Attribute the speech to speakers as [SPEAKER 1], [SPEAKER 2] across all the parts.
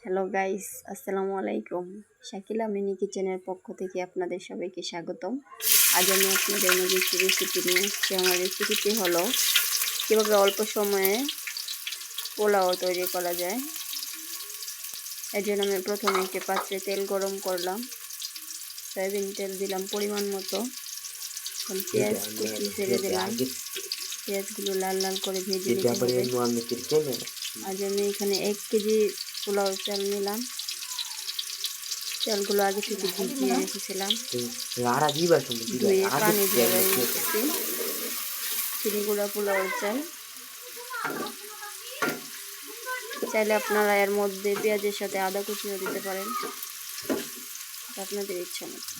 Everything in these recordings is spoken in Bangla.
[SPEAKER 1] হ্যালো গাইস, আসসালামু আলাইকুম। শাকিলা মিনি কিচেনের পক্ষ থেকে আপনাদের সবাইকে স্বাগতম। আজ আমি আপনাদের মধ্যে একটি রেসিপি নিয়ে এসেছি। আমার রেসিপিটি হলো কীভাবে অল্প সময়ে পোলাও তৈরি করা যায়। এর জন্য আমি প্রথমে একটি পাত্রে তেল গরম করলাম, সয়াবিন তেল দিলাম পরিমাণ মতো। এখন পেঁয়াজ কুচি ছেড়ে দিলাম। পেঁয়াজগুলো লাল লাল করে ভেজে নিতে হবে। আজ আমি এখানে 1 কেজি পোলাও চাল নিলাম। চালগুলো আগে থেকে ভিজিয়ে রেখেছিলাম, ধুয়ে পানি দিয়ে রেখেছি। চিনি গুঁড়া পোলাওর চাল। চাইলে আপনারা এর মধ্যে পেঁয়াজের সাথে আদা কুচিও দিতে পারেন, আপনাদের ইচ্ছা মতো।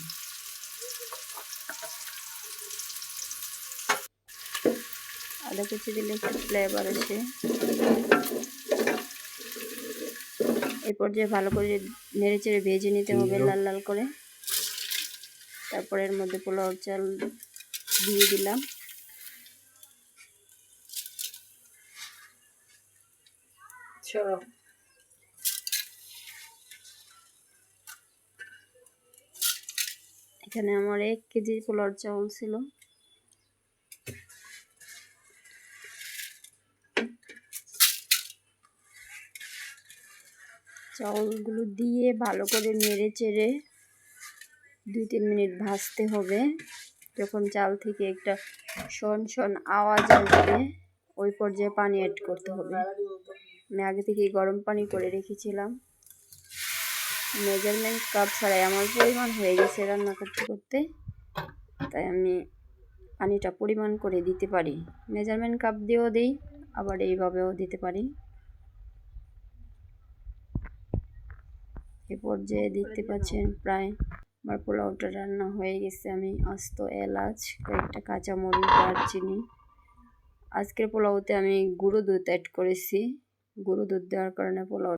[SPEAKER 1] আদা কুচি দিলে একটু ফ্লেভার আসে। এই পর্যায়ে ভালো করে নেড়ে চেড়ে ভেজে নিতে হবে লাল লাল করে। তারপর এর মধ্যে পোলাওর চাল দিয়ে দিলাম। এখানে আমার 1 কেজি পোলাওর চাউল ছিল। চাউলগুলো দিয়ে ভালো করে নেড়ে চেড়ে 2-3 মিনিট ভাজতে হবে। যখন চাল থেকে একটা শন শন আওয়াজ আসবে, ওই পর্যায়ে পানি অ্যাড করতে হবে। আমি আগে থেকেই গরম পানি করে রেখেছিলাম। মেজারমেন্ট কাপ ছাড়াই আমার পরিমাণ হয়ে গেছে রান্না করতে করতে, তাই আমি পানিটা পরিমাণ করে দিতে পারি। মেজারমেন্ট কাপ দিয়েও দিই, আবার এইভাবেও দিতে পারি। এ পর্যায়ে দেখতে পাচ্ছেন প্রায় আমার পোলাওটা রান্না হয়ে গেছে। আমি আস্ত এলাচ, কয়েকটা কাঁচামরিচ, দারচিনি। আজকের পোলাওতে আমি গুঁড়ো দুধ অ্যাড করেছি। গুঁড়ো দুধ দেওয়ার কারণে পোলাও